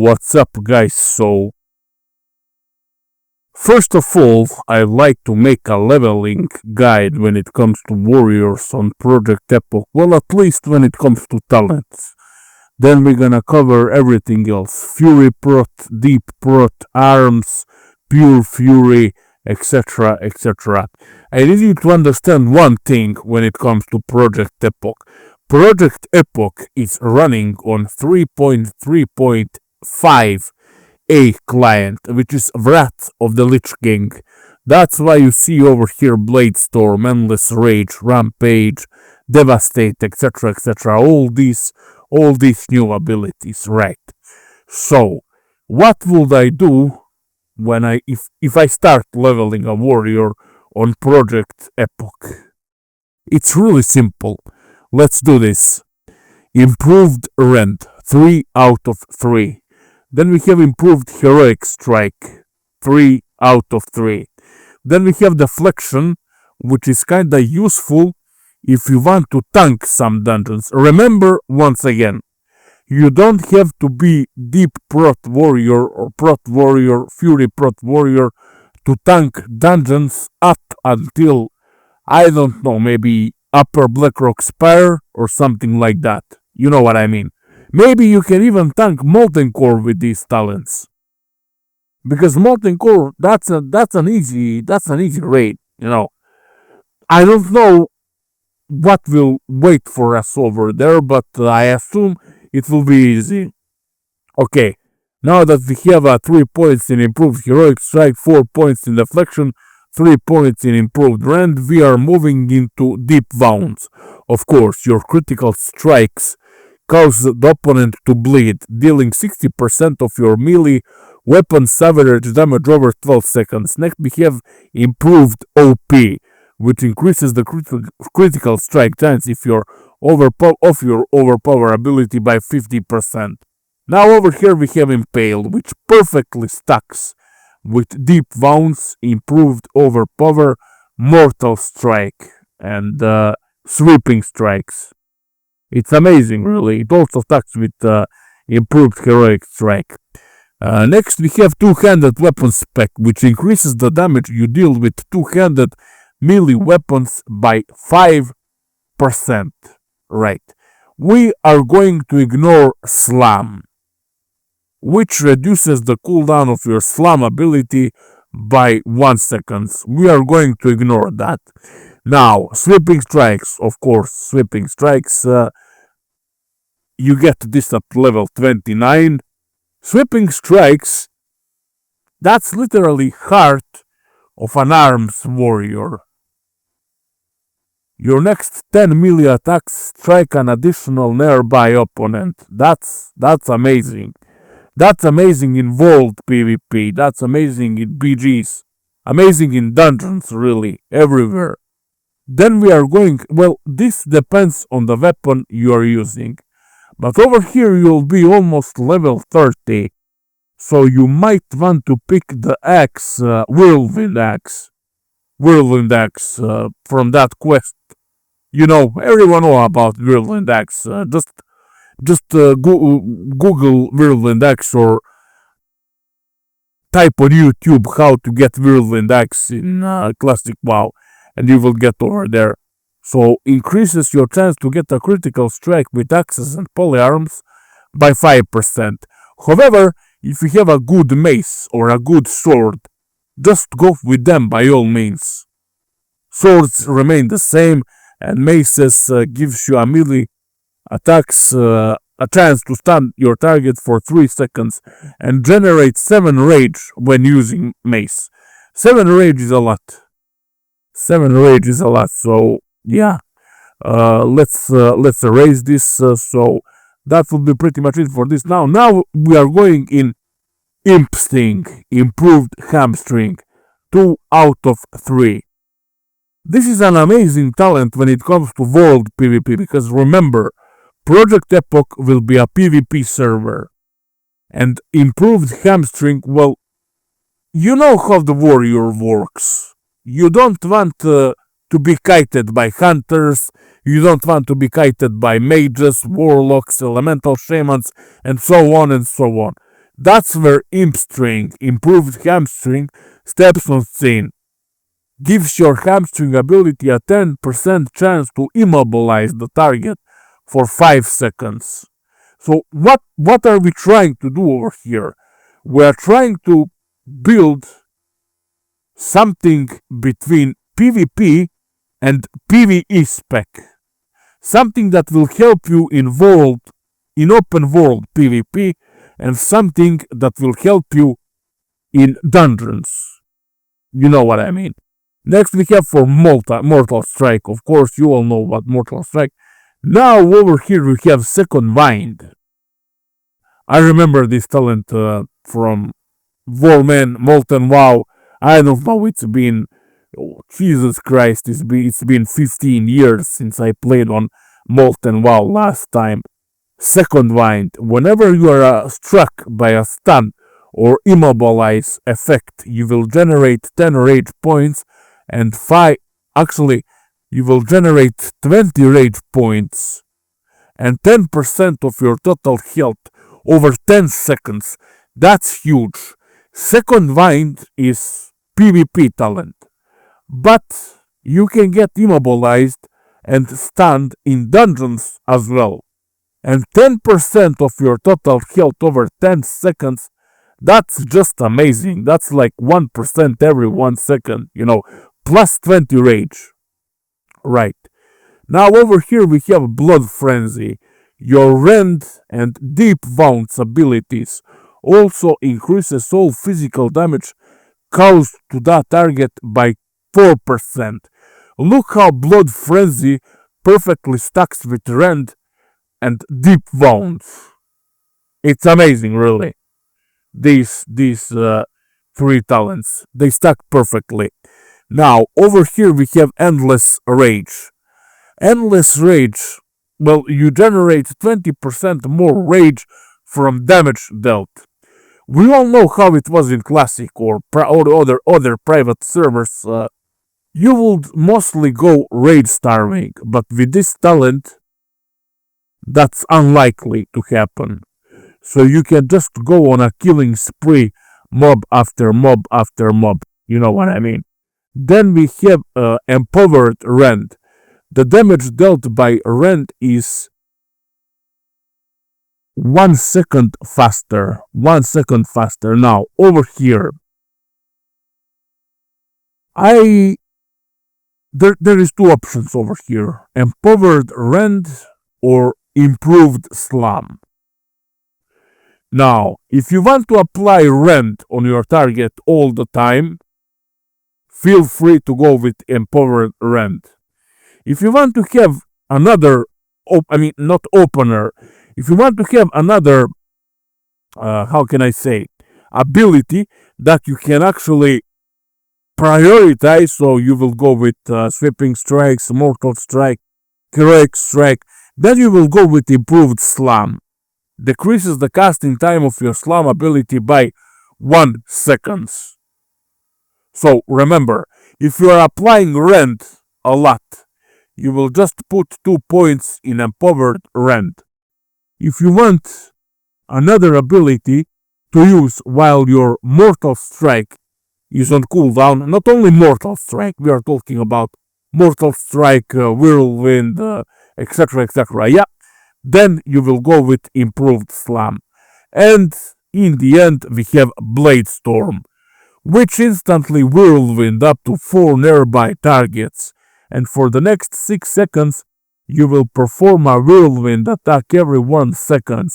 What's up, guys? So, first of all, I like to make a leveling guide when it comes to warriors on Project Epoch. Well, at least when it comes to talents. Then we're gonna cover everything else. Fury Prot, Deep Prot, Arms, Pure Fury, etc. etc. I need you to understand one thing when it comes to Project Epoch. Project Epoch is running on 3.3.5 A client, which is Wrath of the Lich King. That's why you see over here Bladestorm, Endless Rage, Rampage, Devastate, etc. etc. All these new abilities, right? So, what would I do when if I start leveling a warrior on Project Epoch? It's really simple. Let's do this. Improved Rend, 3 out of 3. Then we have improved Heroic Strike, 3 out of 3. Then we have Deflection, which is kinda useful if you want to tank some dungeons. Remember, once again, you don't have to be Deep Prot Warrior or Prot Warrior, Fury Prot Warrior to tank dungeons up until, I don't know, maybe Upper Blackrock Spire or something like that. You know what I mean. Maybe you can even tank Molten Core with these talents. Because Molten Core, that's an easy raid, you know. I don't know what will wait for us over there, but I assume it will be easy. Okay, now that we have 3 points in improved Heroic Strike, 4 points in Deflection, 3 points in improved Rend, we are moving into Deep Wounds. Of course, your critical strikes cause the opponent to bleed, dealing 60% of your melee weapon's average damage over 12 seconds. Next we have improved OP, which increases the critical strike chance if your overpower ability by 50%. Now over here we have Impale, which perfectly stacks with Deep Wounds, improved Overpower, Mortal Strike, and Sweeping Strikes. It's amazing, really. It also stacks with improved Heroic Strike. Next we have Two-Handed Weapon Spec, which increases the damage you deal with two-handed melee weapons by 5%. Right. We are going to ignore Slam, which reduces the cooldown of your Slam ability by 1 second. We are going to ignore that. Now, Sweeping Strikes, of course, Sweeping Strikes, you get this at level 29. Sweeping Strikes, that's literally heart of an arms warrior. Your next 10 melee attacks strike an additional nearby opponent. That's amazing. That's amazing in World PvP. That's amazing in BGs. Amazing in dungeons, really, everywhere. Then we are going, well, this depends on the weapon you are using. But over here you'll be almost level 30. So you might want to pick the axe, Whirlwind Axe. Whirlwind Axe from that quest. You know, everyone know about Whirlwind Axe. Just Google Whirlwind Axe or type on YouTube how to get Whirlwind Axe in Classic WoW, and you will get over there. So increases your chance to get a critical strike with axes and polearms by 5%. However, if you have a good mace or a good sword, just go with them by all means. Swords remain the same, and maces gives you a melee attacks a chance to stun your target for 3 seconds and generate 7 rage when using mace. 7 rage is a lot. 7 rage is a lot, so yeah. Let's erase this, so that will be pretty much it for this. Now we are going in Imp Sting, improved Hamstring, 2 out of 3. This is an amazing talent when it comes to World PvP, because remember, Project Epoch will be a PvP server. And improved Hamstring, well, you know how the warrior works. You don't want to be kited by hunters, you don't want to be kited by mages, warlocks, elemental shamans, and so on and so on. That's where impstring, improved hamstring, steps on scene. Gives your hamstring ability a 10% chance to immobilize the target for 5 seconds. So what are we trying to do over here? We are trying to build something between PvP and PvE spec. Something that will help you in open world PvP, and something that will help you in dungeons. You know what I mean. Next we have for Mortal Strike. Of course, you all know what Mortal Strike. Now over here we have Second Wind. I remember this talent from Warman, Molten WoW. I don't know, it's been, oh, Jesus Christ, it's been 15 years since I played on Molten WoW last time. Second Wind. Whenever you are struck by a stun or immobilize effect, you will generate 10 rage points and 5. Actually, you will generate 20 rage points and 10% of your total health over 10 seconds. That's huge. Second Wind is PvP talent, but you can get immobilized and stunned in dungeons as well. And 10% of your total health over 10 seconds, that's just amazing. That's like 1% every 1 second, plus 20 rage. Right. Now over here we have Blood Frenzy. Your Rend and Deep Wounds abilities also increases all physical damage caused to that target by 4%. Look how Blood Frenzy perfectly stacks with Rend and Deep Wounds. It's amazing, really. These three talents, they stack perfectly. Now over here we have Endless Rage. Endless Rage, well, you generate 20% more rage from damage dealt. We all know how it was in Classic or other private servers. You would mostly go rage starving, but with this talent, that's unlikely to happen. So you can just go on a killing spree, mob after mob after mob. You know what I mean? Then we have Empowered Rend. The damage dealt by Rend is 1 second faster. 1 second faster. Now, over here, there is two options over here. Empowered Rend or Improved Slam. Now, if you want to apply Rend on your target all the time, feel free to go with Empowered Rend. If you want to have another, not opener, if you want to have another, how can I say, ability that you can actually prioritize, so you will go with Sweeping Strikes, Mortal Strike, Heroic Strike, then you will go with Improved Slam. Decreases the casting time of your Slam ability by 1 second. So remember, if you are applying Rend a lot, you will just put 2 points in Empowered Rend. If you want another ability to use while your Mortal Strike is on cooldown, not only Mortal Strike, we are talking about Mortal Strike, Whirlwind, etc., etc. Yeah, then you will go with Improved Slam. And in the end, we have Blade Storm, which instantly whirlwind up to 4 nearby targets, and for the next 6 seconds, you will perform a whirlwind attack every 1 second.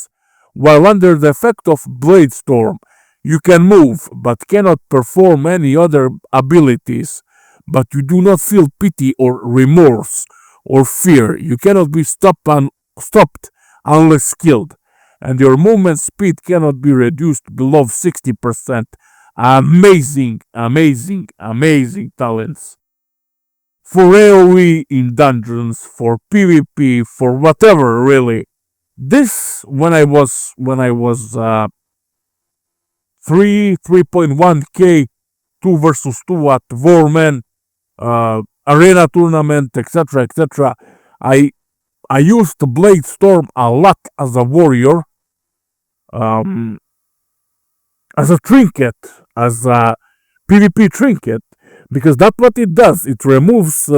While under the effect of Blade Storm, you can move but cannot perform any other abilities, but you do not feel pity or remorse or fear. You cannot be stopped unless killed, and your movement speed cannot be reduced below 60%. Amazing, amazing, amazing talents. For AoE in dungeons, for PvP, for whatever, really. This, when I was 3.1k 2 versus 2 at Warman, arena tournament, etc., etc. I used Blade Storm a lot as a warrior. as a trinket, as a PvP trinket, because that's what it does. It removes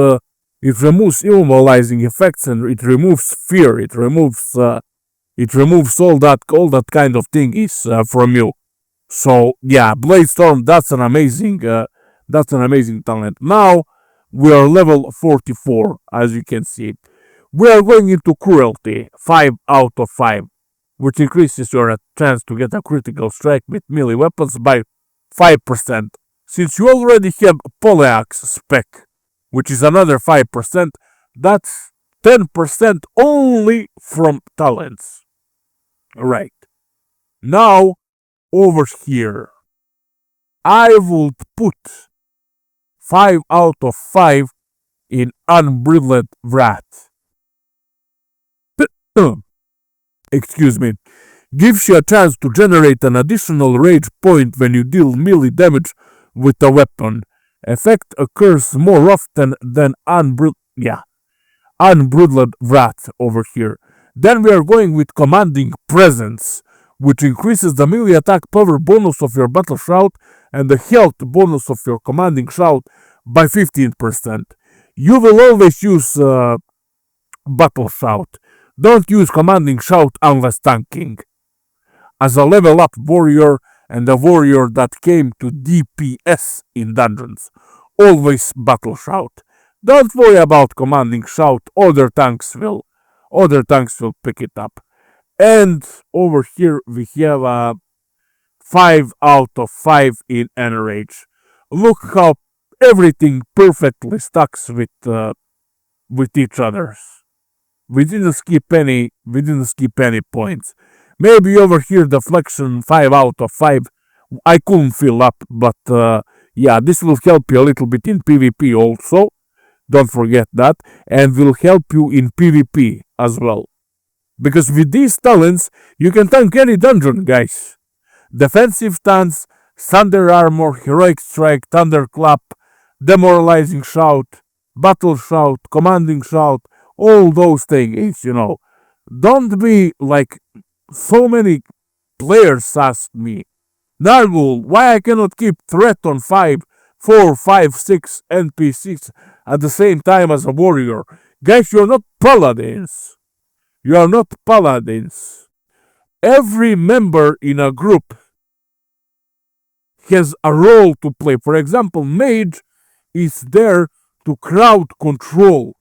immobilizing effects, and it removes fear. It removes all that kind of thing is from you. So yeah, Blade Storm. That's an amazing talent. Now we are level 44, as you can see. We are going into Cruelty, 5 out of 5, which increases your chance to get a critical strike with melee weapons by 5%. Since you already have Polyaxe spec, which is another 5%, that's 10% only from talents. Right. Now, over here, I would put 5 out of 5 in Unbridled Wrath. Excuse me. Gives you a chance to generate an additional rage point when you deal melee damage with a weapon. Effect occurs more often than Unbridled Wrath over here. Then we are going with Commanding Presence, which increases the melee attack power bonus of your battle shout and the health bonus of your commanding shout by 15%. You will always use battle shout. Don't use commanding shout unless tanking. As a level up warrior and a warrior that came to DPS in dungeons, always battle shout. Don't worry about commanding shout, other tanks will pick it up. And over here we have a 5 out of 5 in Enrage. Look how everything perfectly stacks with each other. We didn't skip any points. Maybe over here Deflection 5 out of 5 I couldn't fill up, but yeah, this will help you a little bit in PvP also. Don't forget that, and will help you in PvP as well. Because with these talents, you can tank any dungeon, guys. Defensive stance, Thunder Armor, Heroic Strike, Thunderclap, Demoralizing Shout, Battle Shout, Commanding Shout, all those things, Don't be like so many players asked me, Narghul, why I cannot keep threat on 5, 4, 5, 6 NPCs at the same time as a warrior? Guys, you're not paladins. You are not paladins. Every member in a group has a role to play. For example, mage is there to crowd control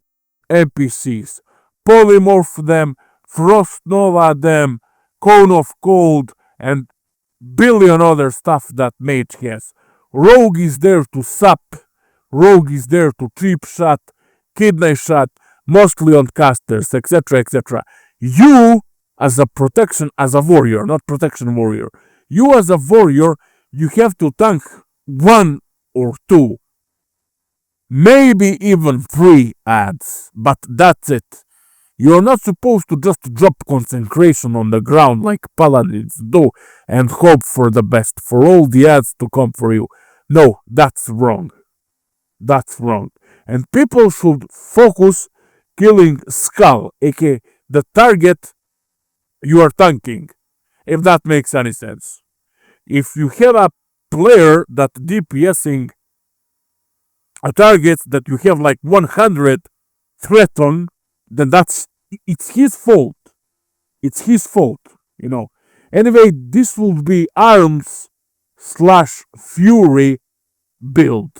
NPCs, polymorph them, frost nova them, cone of cold, and billion other stuff that mage has. Rogue is there to sap, rogue is there to trip shot, kidney shot, mostly on casters, etc., etc. You, as a warrior, not protection warrior, you as a warrior, you have to tank 1 or 2, maybe even 3 adds, but that's it. You're not supposed to just drop concentration on the ground like paladins do and hope for the best, for all the adds to come for you. No, that's wrong. That's wrong. And people should focus killing Skull, aka the target you are tanking, if that makes any sense. If you have a player that DPSing a target that you have like 100 threat on, then it's his fault. It's his fault, Anyway, this will be Arms/Fury build.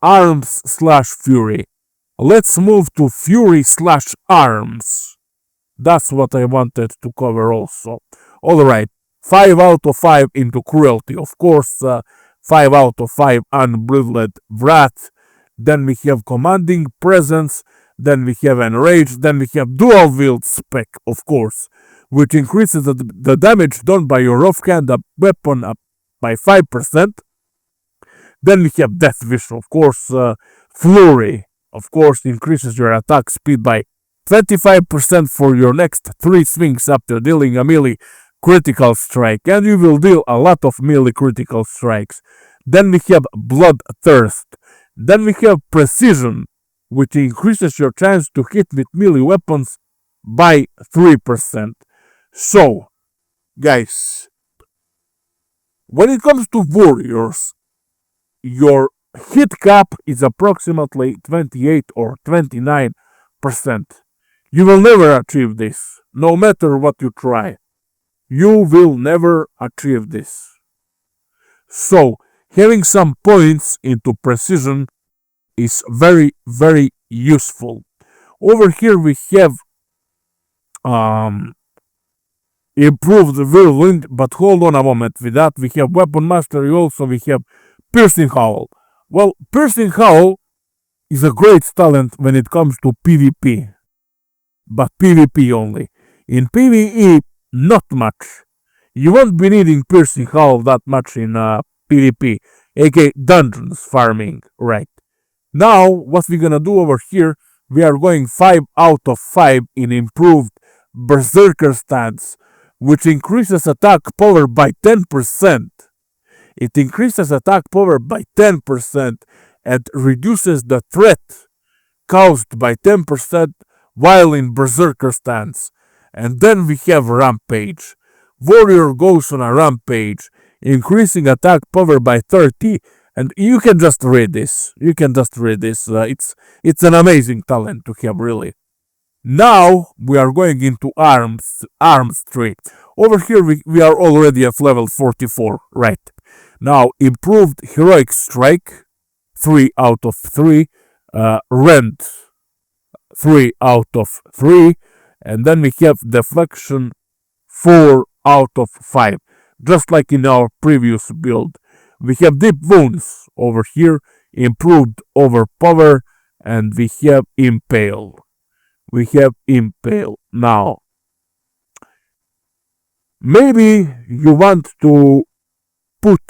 Arms/Fury. Let's move to Fury/Arms. That's what I wanted to cover also. Alright, 5 out of 5 into Cruelty. Of course, 5 out of 5 Unbridled Wrath. Then we have Commanding Presence. Then we have Enrage. Then we have Dual Wield Spec, of course, which increases the damage done by your offhand weapon up by 5%. Then we have Death Wish, of course. Flurry, of course, increases your attack speed by 25% for your next 3 swings after dealing a melee critical strike, and you will deal a lot of melee critical strikes. Then we have Bloodthirst. Then we have Precision, which increases your chance to hit with melee weapons by 3%. So, guys, When it comes to warriors, your hit cap is approximately 28 or 29%. You will never achieve this, no matter what you try. You will never achieve this. So, having some points into precision is very, very useful. Over here we have improved whirlwind, but hold on a moment. With that we have weapon mastery also, we have piercing howl. Well, piercing howl is a great talent when it comes to PvP, but PvP only. In PvE, not much. You won't be needing piercing howl that much in PvP, aka dungeons farming, right? Now, what we're gonna do over here, we are going 5 out of 5 in improved Berserker stance, which increases attack power by 10%. It increases attack power by 10% and reduces the threat caused by 10% while in Berserker stance. And then we have Rampage. Warrior goes on a rampage, increasing attack power by 30. And you can just read this. It's an amazing talent to have, really. Now we are going into arms tree. Over here we are already at level 44, right? Now improved heroic strike, 3 out of 3, rend, 3 out of 3, and then we have deflection, 4 out of 5, just like in our previous build. We have deep wounds over here, improved overpower, and we have impale. Now, maybe you want to put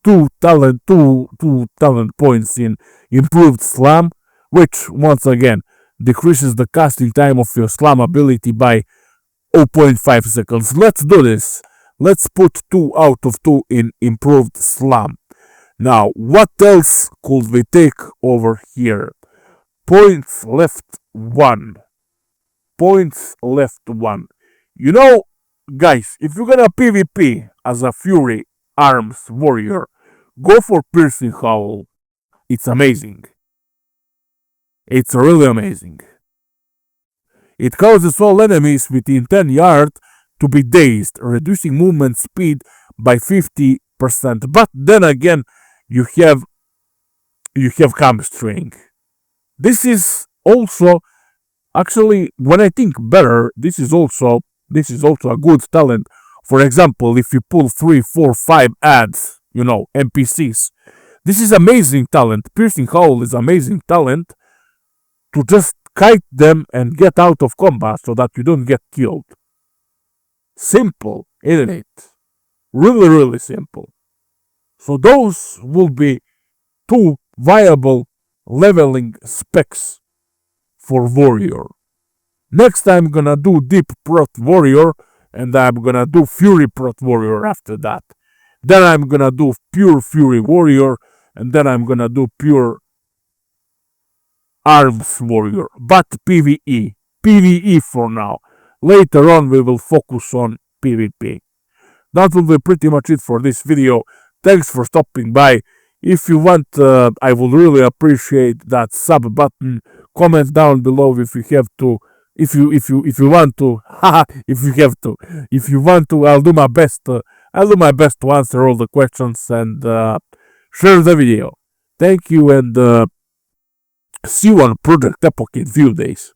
two talent points in improved slam, which once again decreases the casting time of your slam ability by 0.5 seconds. Let's do this. Let's put 2 out of 2 in improved slam. Now, what else could we take over here? Points left 1. You know, guys, if you're gonna PvP as a Fury Arms Warrior, go for Piercing Howl. It's amazing. It's really amazing. It causes all enemies within 10 yards to be dazed, reducing movement speed by 50%. But then again, you have hamstring. This is also, actually, when I think better, this is also a good talent. For example, if you pull 3, 4, 5 ads, NPCs, this is amazing talent. Piercing Howl is amazing talent to just kite them and get out of combat so that you don't get killed. Simple, isn't it? Really, really simple. So those will be 2 viable leveling specs for Warrior. Next I'm gonna do Deep Prot Warrior, and I'm gonna do Fury Prot Warrior after that. Then I'm gonna do Pure Fury Warrior, and then I'm gonna do Pure Arms Warrior. But PvE for now. Later on we will focus on PvP. That will be pretty much it for this video. Thanks for stopping by. If you want, I would really appreciate that sub button. Comment down below if you have to. If you want to, if you have to. If you want to, I'll do my best. I'll do my best to answer all the questions and share the video. Thank you, and see you on Project Epoch in few days.